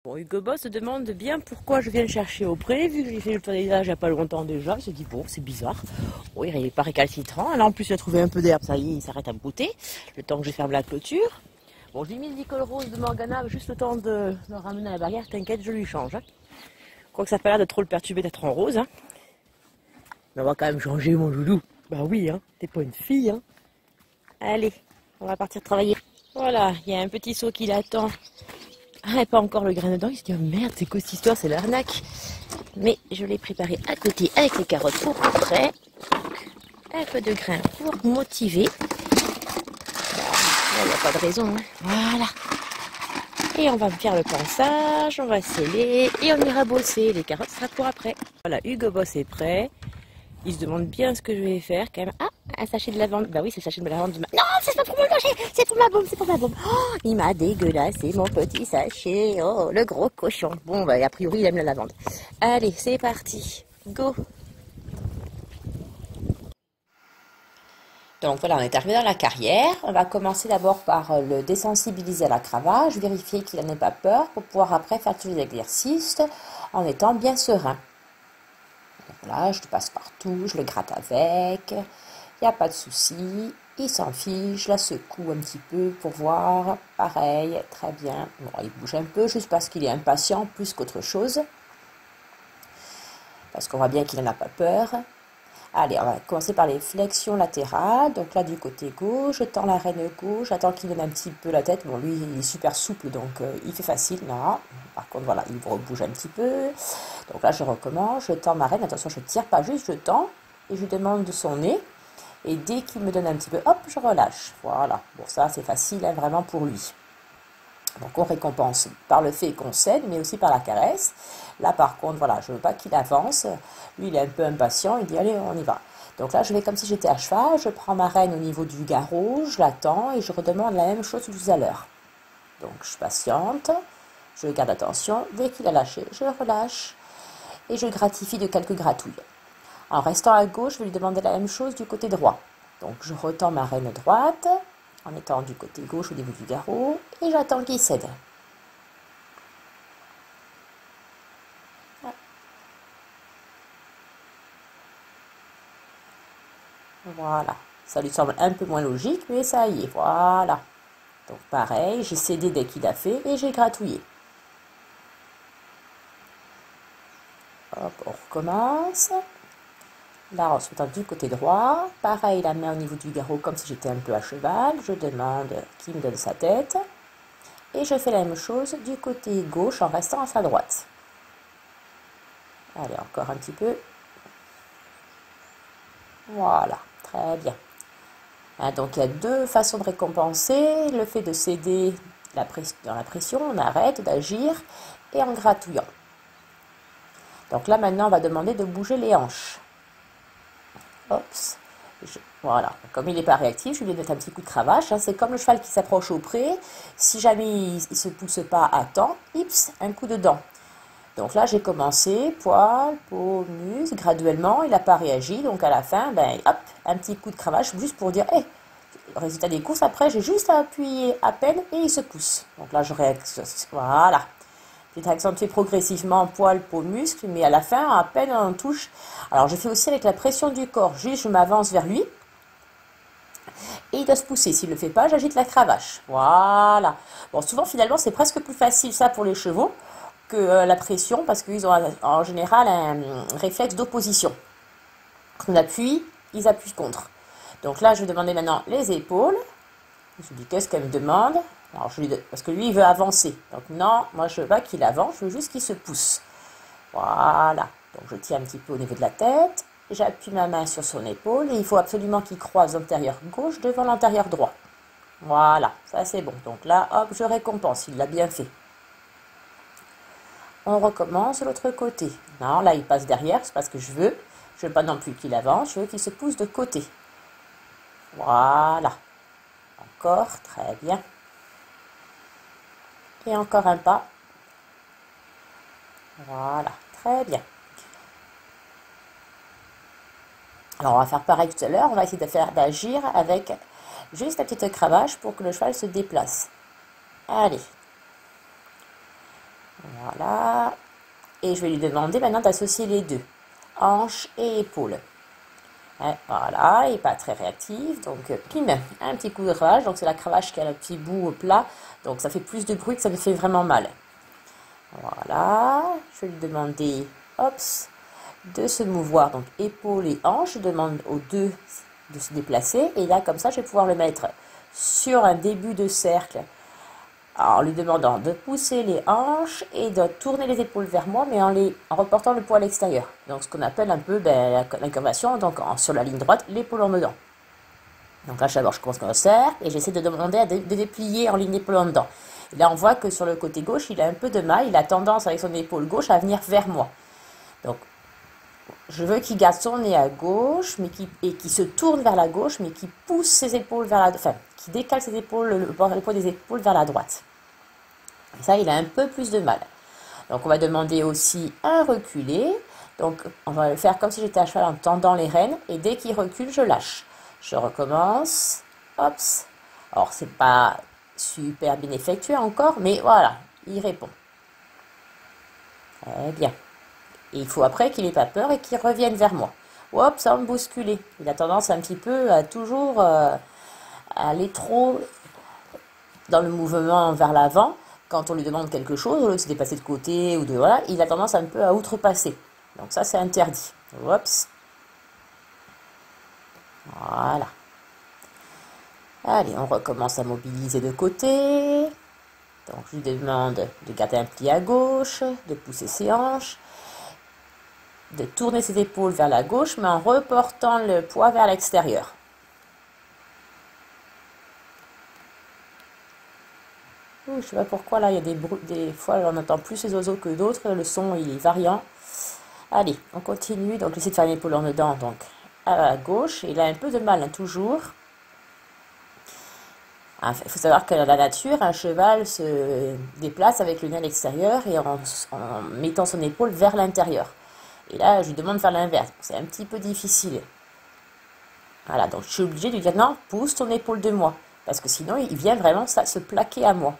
Bon, Hugo Boss se demande bien pourquoi je viens le chercher au pré, vu que j'ai fait le toilettage il n'y a pas longtemps déjà. Il se dit, bon, c'est bizarre. Oui, il n'est pas récalcitrant. Là, en plus, il a trouvé un peu d'herbe, ça y est, il s'arrête à me brouter. Le temps que je ferme la clôture. Bon, je lui ai mis le licol rose de Morgana, juste le temps de le ramener à la barrière. T'inquiète, je lui change. Je crois que ça n'a pas l'air de trop le perturber d'être en rose. Mais on va quand même changer, mon loulou. Bah oui, t'es pas une fille. Allez, on va partir travailler. Voilà, il y a un petit seau qui l'attend. Ah, et pas encore le grain dedans. Il se dit, oh merde, c'est quoi cette histoire, c'est l'arnaque. Mais je l'ai préparé à côté avec les carottes pour tout près. Un peu de grain pour motiver. Il n'y a pas de raison. Voilà. Et on va faire le pansage, on va sceller et on ira bosser. Les carottes, ça sera pour après. Voilà, Hugo Boss est prêt. Il se demande bien ce que je vais faire quand même. Ah, un sachet de lavande. Bah oui, c'est le sachet de lavande. Non, c'est pas pour me manger, c'est pour ma bombe, c'est pour ma bombe. Oh, il m'a dégueulassé mon petit sachet. Oh, le gros cochon. Bon, bah a priori, il aime la lavande. Allez, c'est parti. Go. Donc voilà, on est arrivé dans la carrière. On va commencer d'abord par le désensibiliser à la cravache, vérifier qu'il n'en ait pas peur pour pouvoir après faire tous les exercices en étant bien serein. Voilà, je le passe partout, je le gratte avec, il n'y a pas de souci, il s'en fiche, je la secoue un petit peu pour voir, pareil, très bien. Bon, il bouge un peu juste parce qu'il est impatient plus qu'autre chose, parce qu'on voit bien qu'il n'en a pas peur. Allez, on va commencer par les flexions latérales, donc là du côté gauche, je tends la reine gauche, j'attends qu'il donne un petit peu la tête, bon lui il est super souple donc il fait facile, non, par contre voilà, il rebouge un petit peu, donc là je recommence, je tends ma reine, attention je ne tire pas juste, je tends, et je lui demande de son nez, et dès qu'il me donne un petit peu, hop, je relâche, voilà, bon ça c'est facile vraiment pour lui. Donc on récompense par le fait qu'on cède, mais aussi par la caresse. Là par contre, voilà, je ne veux pas qu'il avance. Lui, il est un peu impatient, il dit allez, on y va. Donc là, je vais comme si j'étais à cheval, je prends ma reine au niveau du garrot, je l'attends et je redemande la même chose que tout à l'heure. Donc je patiente, je garde attention, dès qu'il a lâché, je relâche et je gratifie de quelques gratouilles. En restant à gauche, je vais lui demander la même chose du côté droit. Donc je retends ma reine droite, en étant du côté gauche au niveau du garrot, et j'attends qu'il cède. Voilà, ça lui semble un peu moins logique, mais ça y est, voilà. Donc pareil, j'ai cédé dès qu'il a fait et j'ai gratouillé. Hop, on recommence. Là, on se retend du côté droit. Pareil, la main au niveau du garrot, comme si j'étais un peu à cheval. Je demande qui me donne sa tête. Et je fais la même chose du côté gauche en restant à sa droite. Allez, encore un petit peu. Voilà, très bien. Donc il y a deux façons de récompenser. Le fait de céder dans la pression, on arrête d'agir et en gratouillant. Donc là maintenant, on va demander de bouger les hanches. Ops. Voilà, comme il n'est pas réactif, je lui donne un petit coup de cravache. C'est comme le cheval qui s'approche au pré. Si jamais il ne se pousse pas à temps, hips, un coup de dent. Donc là, j'ai commencé, poil, peau, muscle, graduellement, il n'a pas réagi. Donc à la fin, ben, hop, un petit coup de cravache juste pour dire, hey, résultat des courses, après, j'ai juste à appuyer à peine et il se pousse. Donc là, je réactionne, voilà. J'ai accentué progressivement poil, peau, muscle, mais à la fin, à peine on touche. Alors, je fais aussi avec la pression du corps. Juste, je m'avance vers lui. Et il doit se pousser. S'il ne le fait pas, j'agite la cravache. Voilà. Bon, souvent, finalement, c'est presque plus facile ça pour les chevaux que la pression, parce qu'ils ont en général un réflexe d'opposition. On appuie, ils appuient contre. Donc là, je vais demander maintenant les épaules. Je lui dis, qu'est-ce qu'elle me demande? Alors, parce que lui, il veut avancer. Donc non, moi, je veux pas qu'il avance, je veux juste qu'il se pousse. Voilà. Donc, je tiens un petit peu au niveau de la tête. J'appuie ma main sur son épaule et il faut absolument qu'il croise l'antérieur gauche devant l'antérieur droit. Voilà, ça c'est bon. Donc là, hop, je récompense, il l'a bien fait. On recommence de l'autre côté. Non, là, il passe derrière, c'est parce que je veux. Je veux pas non plus qu'il avance, je veux qu'il se pousse de côté. Voilà. Encore, très bien. Et encore un pas. Voilà, très bien. Alors, on va faire pareil tout à l'heure. On va essayer d'agir avec juste la petite cravache pour que le cheval se déplace. Allez. Voilà. Et je vais lui demander maintenant d'associer les deux, hanches et épaules. Voilà, il n'est pas très réactif, donc pim, un petit coup de cravache. Donc c'est la cravache qui a le petit bout plat, donc ça fait plus de bruit que ça ne fait vraiment mal. Voilà, je vais lui demander, hops, de se mouvoir, donc épaules et hanches. Je demande aux deux de se déplacer, et là comme ça je vais pouvoir le mettre sur un début de cercle en lui demandant de pousser les hanches et de tourner les épaules vers moi, mais en reportant le poids à l'extérieur. Donc ce qu'on appelle un peu l'incurvation, donc sur la ligne droite, l'épaule en dedans. Donc là, d'abord, je commence comme un cercle et j'essaie de demander de déplier en ligne épaule en dedans. Et là, on voit que sur le côté gauche, il a un peu de mal, il a tendance avec son épaule gauche à venir vers moi. Donc, je veux qu'il garde son nez à gauche, et qu'il se tourne vers la gauche, mais qu'il pousse ses épaules vers la droite, enfin, qu'il décale ses épaules, le poids des épaules vers la droite. Et ça, il a un peu plus de mal. Donc, on va demander aussi un reculé. Donc, on va le faire comme si j'étais à cheval en tendant les rênes. Et dès qu'il recule, je lâche. Je recommence. Hops. Alors, c'est pas super bien effectué encore, mais voilà, il répond. Très bien. Et il faut après qu'il n'ait pas peur et qu'il revienne vers moi. Hop, ça va me bousculer. Il a tendance un petit peu à toujours aller trop dans le mouvement vers l'avant. Quand on lui demande quelque chose, au lieu de se dépasser de côté ou de voilà, il a tendance un peu à outrepasser. Donc ça, c'est interdit. Oups. Voilà. Allez, on recommence à mobiliser de côté. Donc je lui demande de garder un pli à gauche, de pousser ses hanches, de tourner ses épaules vers la gauche, mais en reportant le poids vers l'extérieur. Je ne sais pas pourquoi là, il y a des fois on entend plus les oiseaux que d'autres, le son il est variant. Allez, on continue, donc j'essaie de faire l'épaule en dedans, donc à gauche, il a un peu de mal, hein, toujours. Il faut savoir que dans la nature, un cheval se déplace avec le nez à l'extérieur et en mettant son épaule vers l'intérieur. Et là, je lui demande de faire l'inverse. C'est un petit peu difficile. Voilà, donc je suis obligée de lui dire non, pousse ton épaule de moi. Parce que sinon, il vient vraiment se plaquer à moi.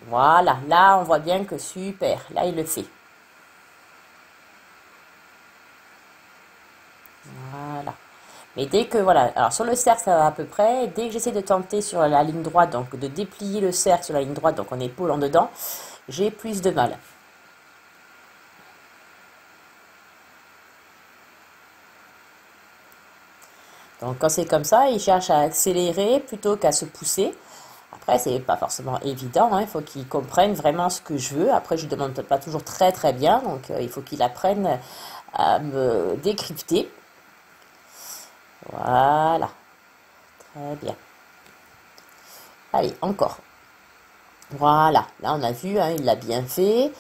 Voilà, là, on voit bien que super. Là, il le fait. Voilà. Mais dès que, voilà, alors sur le cercle, ça va à peu près. Dès que j'essaie de tenter sur la ligne droite, donc de déplier le cercle sur la ligne droite, donc en épaule en dedans, j'ai plus de mal. Donc quand c'est comme ça, il cherche à accélérer plutôt qu'à se pousser. Après, c'est pas forcément évident, hein. Il faut qu'il comprenne vraiment ce que je veux. Après, je lui demande peut-être pas toujours très très bien, donc il faut qu'il apprenne à me décrypter. Voilà, très bien. Allez, encore. Voilà, là on a vu, hein, il l'a bien fait.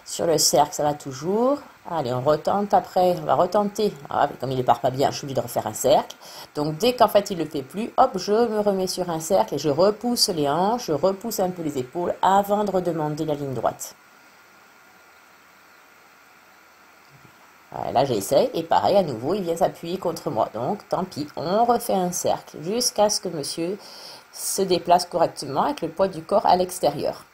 Sur le cercle, ça va toujours. Allez, on retente après, on va retenter. Ah, comme il ne part pas bien, je suis obligée de refaire un cercle. Donc dès qu'en fait il ne le fait plus, hop, je me remets sur un cercle et je repousse les hanches, je repousse un peu les épaules avant de redemander la ligne droite. Voilà, là j'essaye et pareil, à nouveau, il vient s'appuyer contre moi. Donc tant pis, on refait un cercle jusqu'à ce que monsieur se déplace correctement avec le poids du corps à l'extérieur.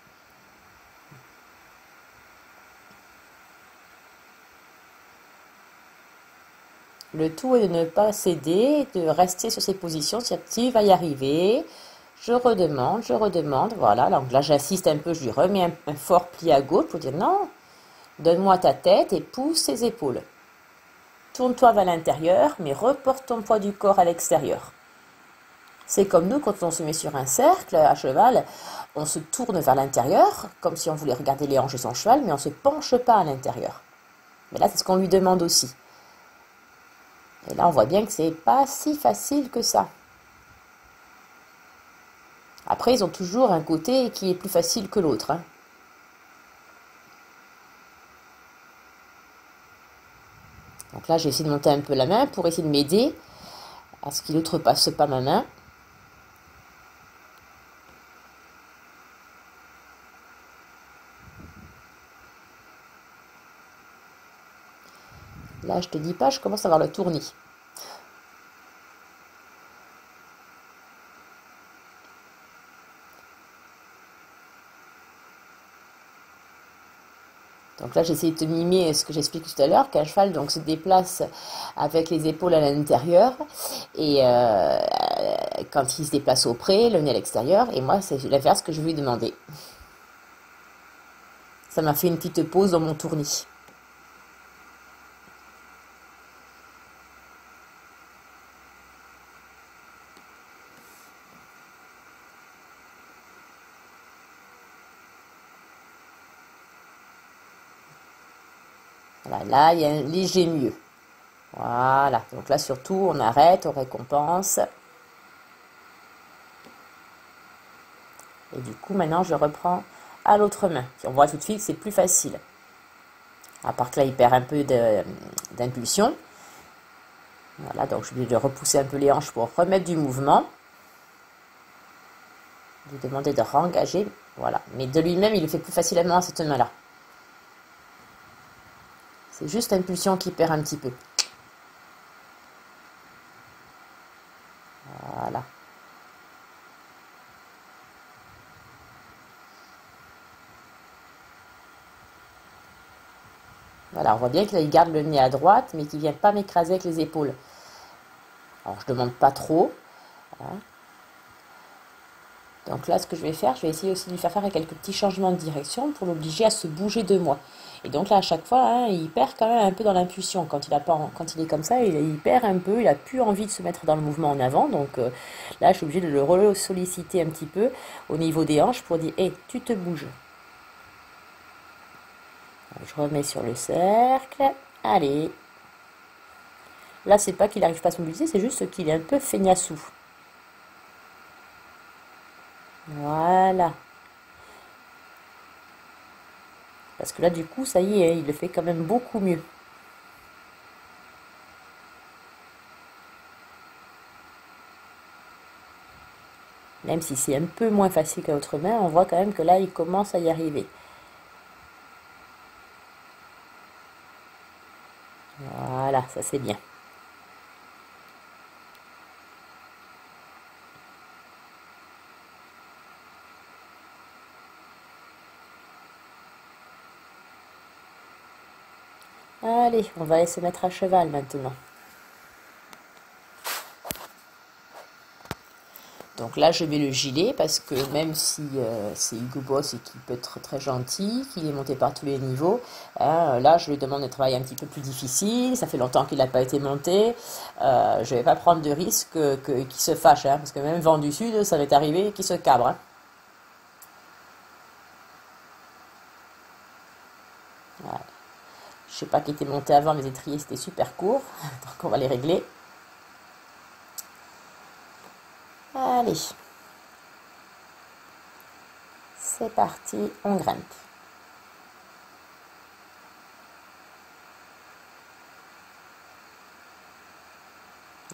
Le tout est de ne pas céder, de rester sur ses positions. Tu vas y arriver. Je redemande. Voilà, donc là j'assiste un peu, je lui remets un fort pli à gauche pour dire non, donne-moi ta tête et pousse ses épaules. Tourne-toi vers l'intérieur, mais reporte ton poids du corps à l'extérieur. C'est comme nous quand on se met sur un cercle à cheval, on se tourne vers l'intérieur, comme si on voulait regarder les hanches de son cheval, mais on ne se penche pas à l'intérieur. Mais là, c'est ce qu'on lui demande aussi. Et là, on voit bien que c'est pas si facile que ça. Après, ils ont toujours un côté qui est plus facile que l'autre, hein. Donc là, j'ai essayé de monter un peu la main pour essayer de m'aider à ce qu'il n'outrepasse pas ma main. Là, je te dis pas, je commence à avoir le tournis. Donc là, j'essaie de te mimer ce que j'explique tout à l'heure, qu'un cheval donc, se déplace avec les épaules à l'intérieur et quand il se déplace au pré, le nez à l'extérieur. Et moi, c'est l'inverse que je lui ai demandé. Ça m'a fait une petite pause dans mon tournis. Voilà, là, il y a un léger mieux. Voilà, donc là surtout, on arrête, on récompense. Et du coup, maintenant, je reprends à l'autre main. On voit tout de suite que c'est plus facile. À part que là, il perd un peu d'impulsion. Voilà, donc je suis obligée de repousser un peu les hanches pour remettre du mouvement. Lui demander de re-engager. Voilà, mais de lui-même, il le fait plus facilement à cette main-là. C'est juste l'impulsion qui perd un petit peu. Voilà. Voilà, on voit bien qu'il garde le nez à droite, mais qu'il ne vient pas m'écraser avec les épaules. Alors, je ne demande pas trop. Voilà. Donc là, ce que je vais faire, je vais essayer aussi de lui faire quelques petits changements de direction pour l'obliger à se bouger de moi. Et donc là, à chaque fois, hein, il perd quand même un peu dans l'impulsion. Quand il est comme ça, il perd un peu, il n'a plus envie de se mettre dans le mouvement en avant. Donc là, je suis obligée de le solliciter un petit peu au niveau des hanches pour dire, hé, tu te bouges. Je remets sur le cercle. Allez. Là, c'est pas qu'il n'arrive pas à se mobiliser, c'est juste qu'il est un peu feignassou. Voilà. Parce que là, du coup, ça y est, il le fait quand même beaucoup mieux. Même si c'est un peu moins facile qu'à l'autre main, on voit quand même que là, il commence à y arriver. Voilà, ça c'est bien. Allez, on va aller se mettre à cheval maintenant. Donc là, je mets le gilet parce que même si c'est Hugo Boss et qu'il peut être très gentil, qu'il est monté par tous les niveaux, hein, là, je lui demande de travailler un petit peu plus difficile. Ça fait longtemps qu'il n'a pas été monté. Je ne vais pas prendre de risque qu'il se fâche, hein, parce que même vent du sud, ça va être arrivé qu'il se cabre. Hein. Voilà. Je ne sais pas qui était monté avant, mes étriers, c'était super court. Donc on va les régler. Allez. C'est parti, on grimpe.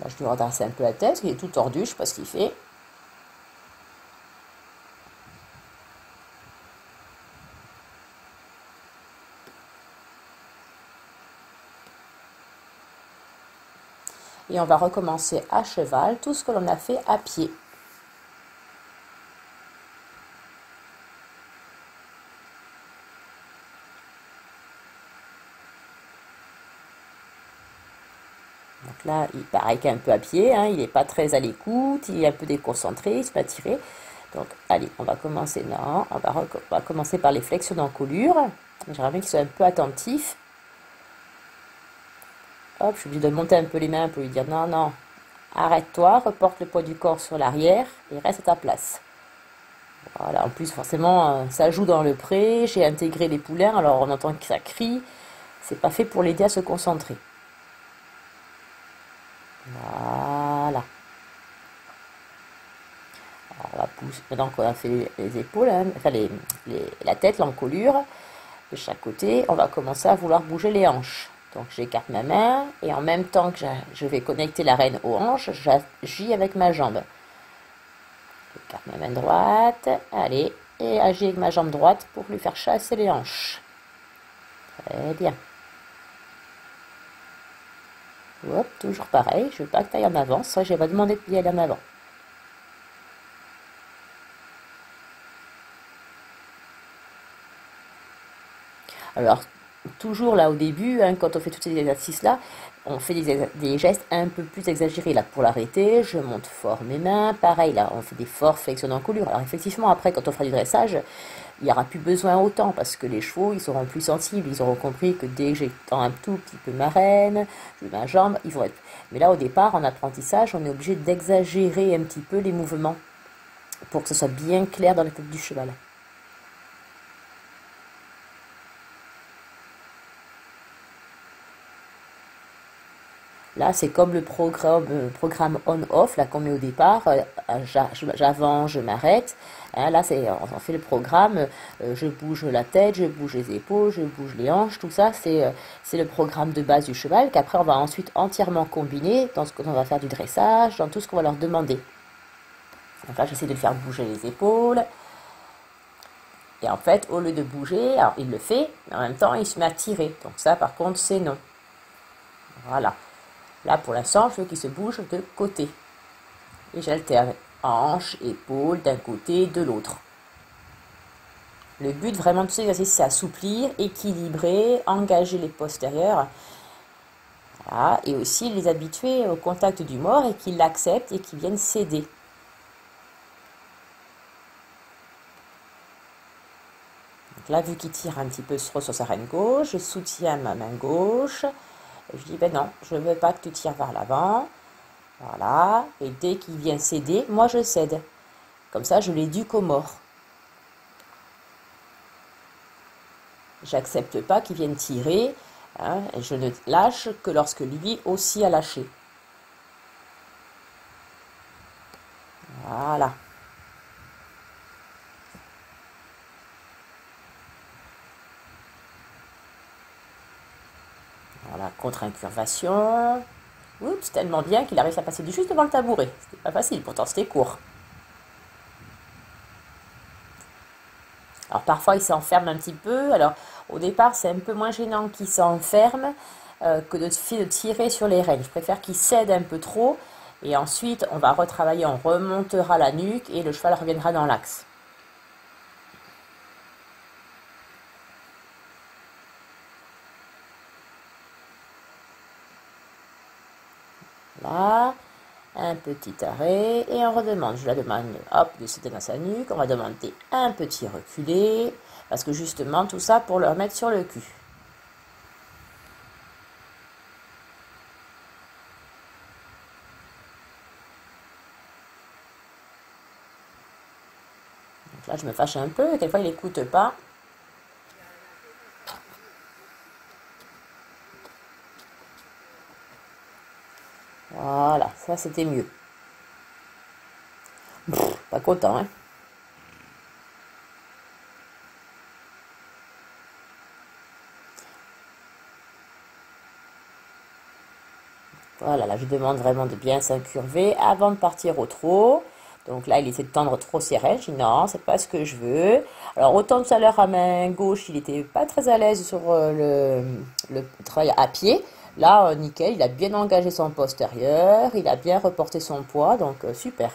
Là, je lui redresse un peu la tête, il est tout tordu, je ne sais pas ce qu'il fait. Et on va recommencer à cheval tout ce que l'on a fait à pied. Donc là, il paraît qu'un peu à pied, hein, il n'est pas très à l'écoute, il est un peu déconcentré, il se met à tirer. Donc, allez, on va commencer. Non, on va commencer par les flexions d'encolure. J'aimerais bien qu'il soit un peu attentif. Hop, je suis obligée de monter un peu les mains pour lui dire non, non, arrête-toi, reporte le poids du corps sur l'arrière et reste à ta place. Voilà, en plus, forcément, ça joue dans le pré. J'ai intégré les poulains, alors on entend que ça crie. C'est pas fait pour l'aider à se concentrer. Voilà. Alors, on va pousser. Maintenant qu'on a fait les épaules, hein, enfin la tête, l'encolure, de chaque côté, on va commencer à vouloir bouger les hanches. Donc j'écarte ma main et en même temps que je vais connecter la rêne aux hanches, j'agis avec ma jambe. J'écarte ma main droite, allez, et agis avec ma jambe droite pour lui faire chasser les hanches. Très bien. Hop, toujours pareil, je veux pas que tu ailles en avant, ça je vais demander d'y aller en avant. Alors, toujours là au début, hein, quand on fait tous ces exercices-là, on fait des gestes un peu plus exagérés. Là, pour l'arrêter, je monte fort mes mains. Pareil, là, on fait des forts flexions d'encolure. Alors, effectivement, après, quand on fera du dressage, il n'y aura plus besoin autant parce que les chevaux, ils seront plus sensibles. Ils auront compris que dès que j'étends un tout petit peu ma rêne, je mets ma jambe, ils vont être... Mais là, au départ, en apprentissage, on est obligé d'exagérer un petit peu les mouvements pour que ce soit bien clair dans la tête du cheval. Là, c'est comme le programme on-off là qu'on met au départ. J'avance, je m'arrête. Hein, là, on fait le programme. Je bouge la tête, je bouge les épaules, je bouge les hanches. Tout ça, c'est le programme de base du cheval qu'après, on va ensuite entièrement combiner dans ce qu'on va faire du dressage, dans tout ce qu'on va leur demander. Donc là, j'essaie de le faire bouger les épaules. Et en fait, au lieu de bouger, alors il le fait, mais en même temps, il se met à tirer. Donc ça, par contre, c'est non. Voilà. Là, pour l'instant, je veux qu'il se bouge de côté. Et j'alterne hanche, épaule, d'un côté, de l'autre. Le but vraiment de ces exercices, c'est assouplir, équilibrer, engager les postérieurs. Voilà. Et aussi les habituer au contact du mort et qu'ils l'acceptent et qu'ils viennent céder. Donc là, vu qu'il tire un petit peu sur sa reine gauche, je soutiens ma main gauche. Je dis, ben non, je ne veux pas que tu tires vers l'avant. Voilà. Et dès qu'il vient céder, moi je cède. Comme ça, je l'éduque au mort. J'accepte pas qu'il vienne tirer. Hein, et je ne lâche que lorsque lui aussi a lâché. Voilà. Voilà, contre-incurvation. Oups, tellement bien qu'il arrive à passer juste devant le tabouret. C'était pas facile, pourtant c'était court. Alors parfois il s'enferme un petit peu. Alors au départ c'est un peu moins gênant qu'il s'enferme que de tirer sur les rênes. Je préfère qu'il cède un peu trop. Et ensuite on va retravailler, on remontera la nuque et le cheval reviendra dans l'axe. Là, un petit arrêt et on redemande. Je la demande, hop, de céder dans sa nuque. On va demander un petit reculé parce que justement tout ça pour le remettre sur le cul. Donc là, je me fâche un peu. Quelquefois, il n'écoute pas. Voilà, ça c'était mieux. Pas content, hein. Voilà, là je demande vraiment de bien s'incurver avant de partir au trot. Donc là, il essaie de tendre trop ses rênes. Je dis non, c'est pas ce que je veux. Alors autant tout à l'heure à main gauche, il était pas très à l'aise sur le travail à pied. Là, nickel, il a bien engagé son postérieur, il a bien reporté son poids, donc super.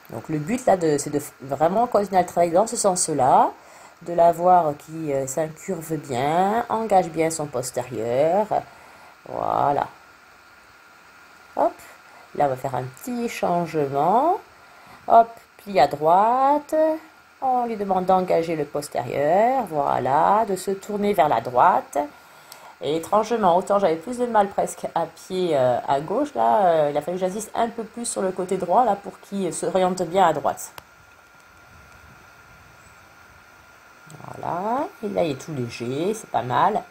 Donc le but là, c'est de vraiment continuer à le travailler dans ce sens-là, de l'avoir qui s'incurve bien, engage bien son postérieur. Voilà. Hop. Là, on va faire un petit changement. Hop, pli à droite. On lui demande d'engager le postérieur. Voilà, de se tourner vers la droite. Et étrangement, autant j'avais plus de mal presque à pied à gauche, là, il a fallu que j'insiste un peu plus sur le côté droit, là, pour qu'il s'oriente bien à droite. Voilà, et là, il est tout léger, c'est pas mal.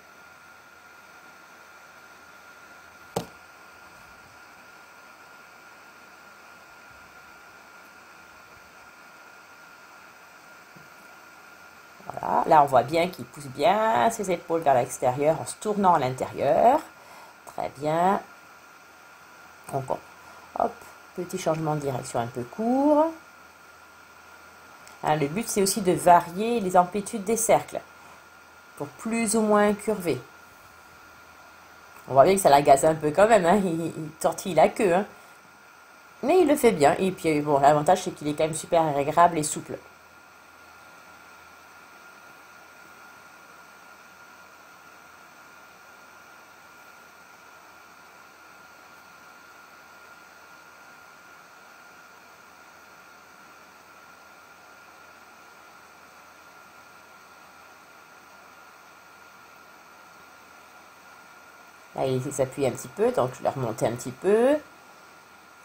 Voilà, là, on voit bien qu'il pousse bien ses épaules vers l'extérieur en se tournant à l'intérieur. Très bien. Donc, hop, petit changement de direction un peu court. Hein, le but, c'est aussi de varier les amplitudes des cercles pour plus ou moins curver. On voit bien que ça l'agace un peu quand même, hein, il tortille la queue. Hein. Mais il le fait bien. Et puis, bon, l'avantage, c'est qu'il est quand même super agréable et souple. Là, il s'appuie un petit peu, donc je vais remonter un petit peu.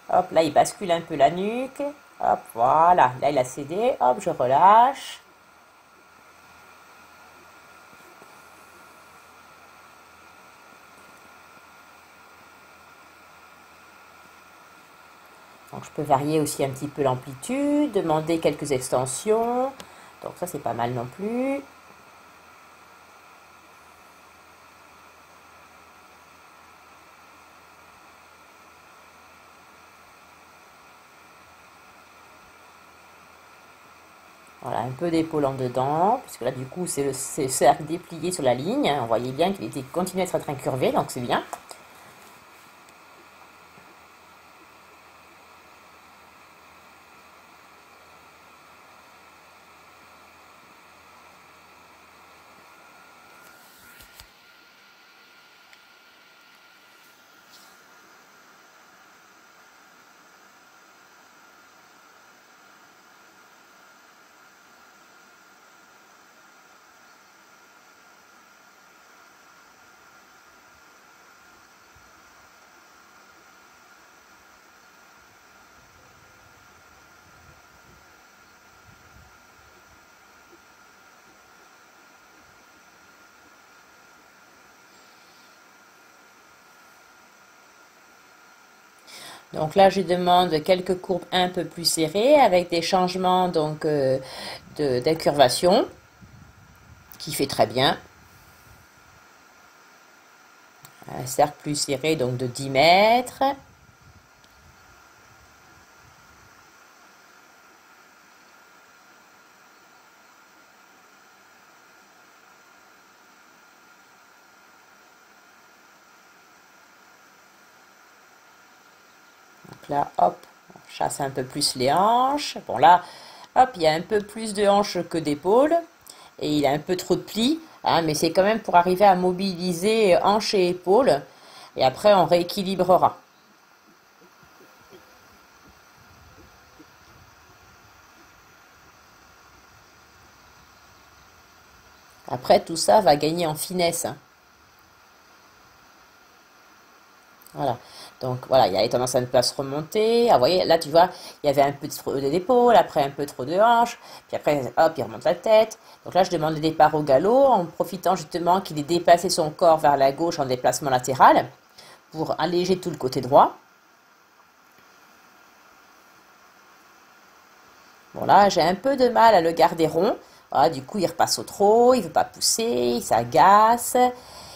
Hop, là, il bascule un peu la nuque. Hop, voilà. Là, il a cédé. Hop, je relâche. Donc, je peux varier aussi un petit peu l'amplitude, demander quelques extensions. Donc, ça, c'est pas mal non plus. Voilà, un peu d'épaule en dedans, puisque là, du coup, c'est le cercle déplié sur la ligne. On voyait bien qu'il était continué à être incurvé, donc c'est bien. Donc là, je lui demande quelques courbes un peu plus serrées avec des changements donc d'incurvation qui fait très bien. Un cercle plus serré donc de 10 mètres. Donc là, hop, on chasse un peu plus les hanches. Bon là, hop, il y a un peu plus de hanches que d'épaules. Et il a un peu trop de plis. Hein, mais c'est quand même pour arriver à mobiliser hanches et épaules. Et après, on rééquilibrera. Après, tout ça va gagner en finesse. Hein. Voilà. Donc voilà, il y avait tendance à ne pas se remonter. Ah, vous voyez, là tu vois, il y avait un peu trop d'épaule, après un peu trop de hanches, puis après, hop, il remonte la tête. Donc là, je demande le départ au galop en profitant justement qu'il ait déplacé son corps vers la gauche en déplacement latéral pour alléger tout le côté droit. Bon là, j'ai un peu de mal à le garder rond. Voilà, du coup, il repasse au trot, il veut pas pousser, il s'agace,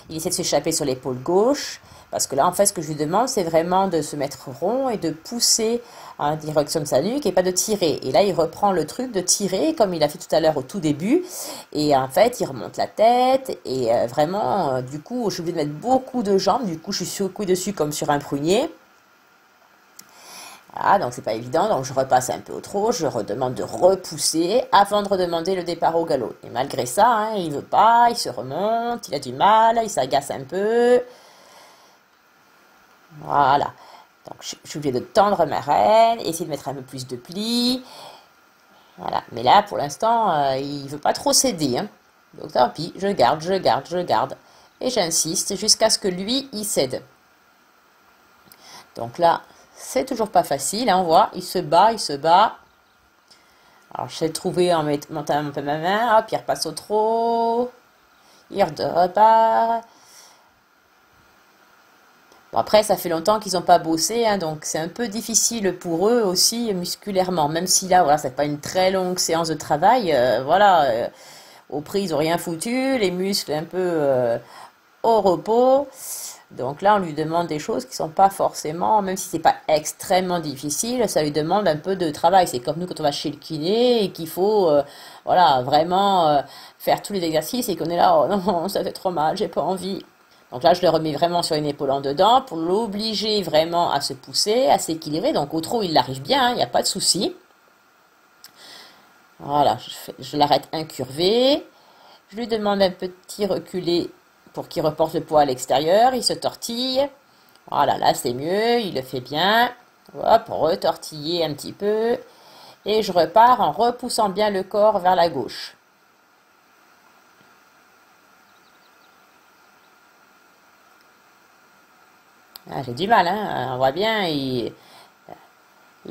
il essaie de s'échapper sur l'épaule gauche. Parce que là, en fait, ce que je lui demande, c'est vraiment de se mettre rond et de pousser en direction de sa nuque et pas de tirer. Et là, il reprend le truc de tirer comme il a fait tout à l'heure au tout début. Et en fait, il remonte la tête et vraiment, du coup, je suis obligée de mettre beaucoup de jambes. Du coup, je suis secouée dessus comme sur un prunier. Voilà, donc c'est pas évident, donc je repasse un peu au trot, je redemande de repousser avant de redemander le départ au galop. Et malgré ça, hein, il veut pas, il se remonte, il a du mal, il s'agace un peu. Voilà. Donc je suis obligée de tendre ma rêne, essayer de mettre un peu plus de plis. Voilà. Mais là, pour l'instant, il veut pas trop céder. Hein. Donc tant pis, je garde, je garde, je garde. Et j'insiste jusqu'à ce que lui, il cède. Donc là, c'est toujours pas facile, hein, on voit, il se bat, il se bat. Alors, je sais trouver en montant un peu ma main, hop, il repasse au trot, il repart. Bon, après, ça fait longtemps qu'ils n'ont pas bossé, hein, donc c'est un peu difficile pour eux aussi musculairement. Même si là, voilà, c'est pas une très longue séance de travail, voilà, au prix, ils n'ont rien foutu, les muscles un peu au repos. Donc là, on lui demande des choses qui sont pas forcément, même si c'est pas extrêmement difficile, ça lui demande un peu de travail. C'est comme nous quand on va chez le kiné et qu'il faut, voilà, vraiment faire tous les exercices et qu'on est là, oh non, ça fait trop mal, j'ai pas envie. Donc là, je le remets vraiment sur une épaule en dedans pour l'obliger vraiment à se pousser, à s'équilibrer. Donc au trot, il l'arrive bien, il n'y a pas de souci. Voilà, je l'arrête incurvé. Je lui demande un petit reculé pour qu'il reporte le poids à l'extérieur. Il se tortille. Voilà, là c'est mieux, il le fait bien. Hop, retortiller un petit peu. Et je repars en repoussant bien le corps vers la gauche. Ah, j'ai du mal, hein. On voit bien, il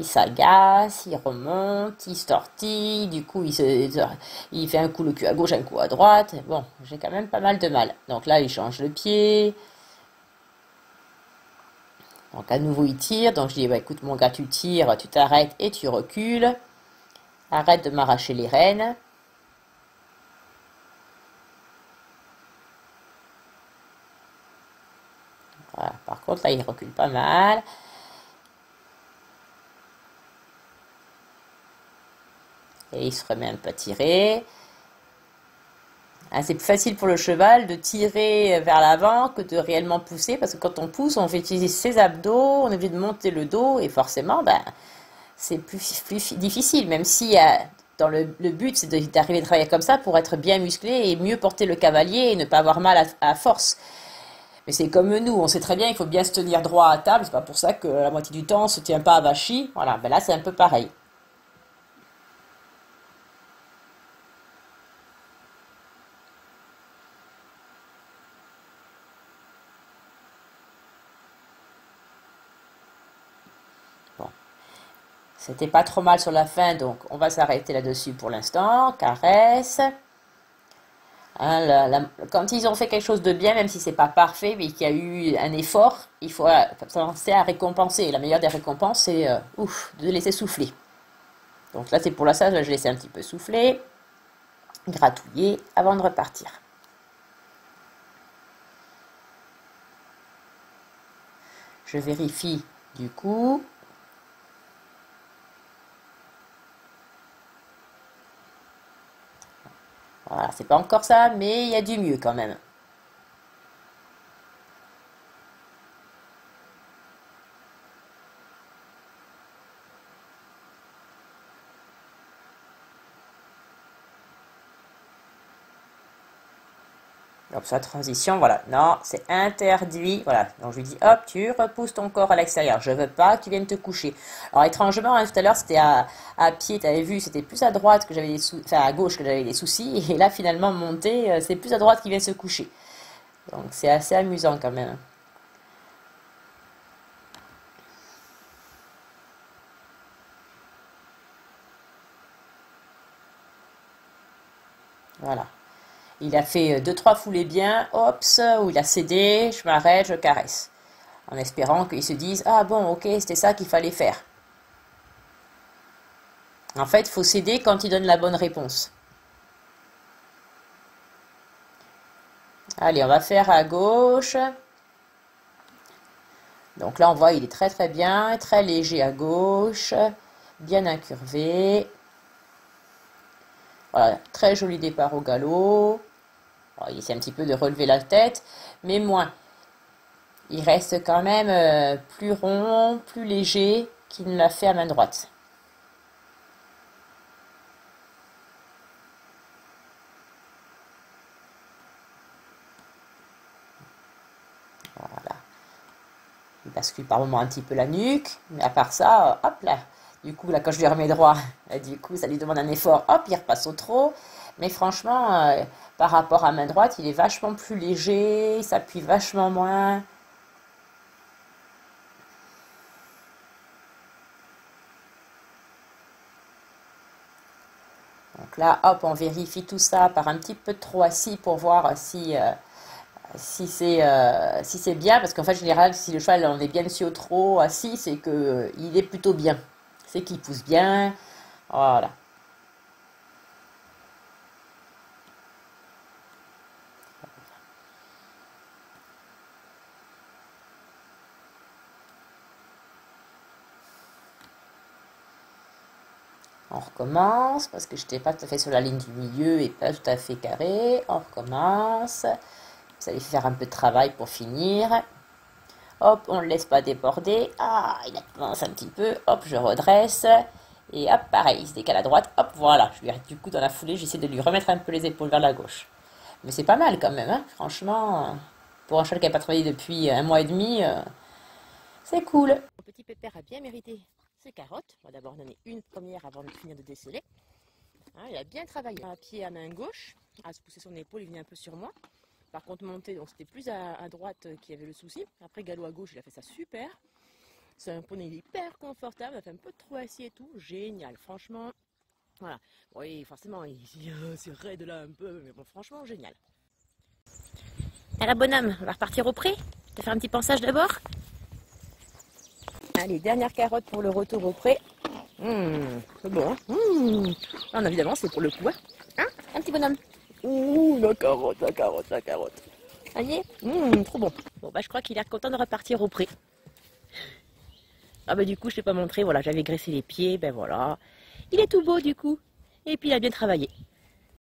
s'agace, il remonte, il se tortille, du coup il fait un coup le cul à gauche, un coup à droite. Bon, j'ai quand même pas mal de mal. Donc là, il change le pied. Donc à nouveau, il tire. Donc je dis, bah, écoute mon gars, tu tires, tu t'arrêtes et tu recules. Arrête de m'arracher les rênes. Voilà. Par contre, là, il recule pas mal. Et il se remet un peu à tirer. Ah, c'est plus facile pour le cheval de tirer vers l'avant que de réellement pousser, parce que quand on pousse, on fait utiliser ses abdos, on est obligé de monter le dos, et forcément, ben, c'est plus difficile, même si dans le but, c'est d'arriver à travailler comme ça pour être bien musclé et mieux porter le cavalier et ne pas avoir mal à force. Mais c'est comme nous, on sait très bien qu'il faut bien se tenir droit à table, c'est pas pour ça que la moitié du temps on se tient pas avachi. Voilà, ben là c'est un peu pareil. Bon, c'était pas trop mal sur la fin, donc on va s'arrêter là-dessus pour l'instant. Caresse. Hein, quand ils ont fait quelque chose de bien, même si c'est pas parfait, mais qu'il y a eu un effort, il faut penser à récompenser. La meilleure des récompenses, c'est de laisser souffler. Donc là, c'est pour la ça, je laisse un petit peu souffler, gratouiller avant de repartir. Je vérifie du coup. Voilà, c'est pas encore ça, mais il y a du mieux quand même. Donc sa transition, voilà. Non, c'est interdit. Voilà. Donc je lui dis, hop, tu repousses ton corps à l'extérieur. Je veux pas que tu viennes te coucher. Alors étrangement, hein, tout à l'heure, c'était à pied, tu avais vu, c'était plus à droite que j'avais des soucis, enfin à gauche que j'avais des soucis. Et là, finalement, monter, c'est plus à droite qu'il vient se coucher. Donc c'est assez amusant quand même. Voilà. Il a fait deux, trois foulées bien, hops, où il a cédé, je m'arrête, je caresse. En espérant qu'ils se disent, ah bon, ok, c'était ça qu'il fallait faire. En fait, il faut céder quand il donne la bonne réponse. Allez, on va faire à gauche. Donc là, on voit, il est très très bien, très léger à gauche, bien incurvé. Voilà, très joli départ au galop. Alors, il essaie un petit peu de relever la tête, mais moins. Il reste quand même plus rond, plus léger qu'il ne l'a fait à main droite. Voilà. Il bascule par moments un petit peu la nuque, mais à part ça, hop là. Du coup, là, quand je lui remets droit, du coup, ça lui demande un effort, hop, il repasse au trot. Mais franchement, par rapport à main droite, il est vachement plus léger, il s'appuie vachement moins. Donc là, hop, on vérifie tout ça par un petit peu de trop assis pour voir si c'est bien. Parce qu'en fait, en général, si le cheval on est bien dessus au trot assis, c'est que il est plutôt bien. C'est qu'il pousse bien. Voilà. On recommence parce que je n'étais pas tout à fait sur la ligne du milieu et pas tout à fait carré. On recommence. Vous allez faire un peu de travail pour finir. Hop, on ne le laisse pas déborder. Ah, il avance un petit peu. Hop, je redresse. Et hop, pareil, il se décale à droite. Hop, voilà. Je lui arrête du coup dans la foulée. J'essaie de lui remettre un peu les épaules vers la gauche. Mais c'est pas mal quand même, hein. Franchement. Pour un cheval qui n'a pas travaillé depuis un mois et demi, c'est cool. Mon petit pépère a bien mérité ses carottes. On va d'abord donner une première avant de finir de déceler. Hein, il a bien travaillé. À pied à main gauche, à se pousser son épaule, il vient un peu sur moi. Par contre, monter, donc c'était plus à droite qu'il y avait le souci. Après, galop à gauche, il a fait ça super. C'est un poney hyper confortable, il a fait un peu de trou assis et tout. Génial, franchement. Voilà. Oui, forcément, c'est raide là un peu, mais bon, franchement, génial. Alors, bonhomme, on va repartir au pré. Tu vas faire un petit pansage d'abord. Allez, dernière carotte pour le retour au pré. C'est bon. Là, évidemment, c'est pour le coup. Hein, un petit bonhomme. Ouh, la carotte, la carotte, la carotte. Allez, trop bon. Bon, bah, je crois qu'il est content de repartir au pré. Ah, bah, du coup, je ne t'ai pas montré. Voilà, j'avais graissé les pieds. Ben voilà. Il est tout beau, du coup. Et puis, il a bien travaillé.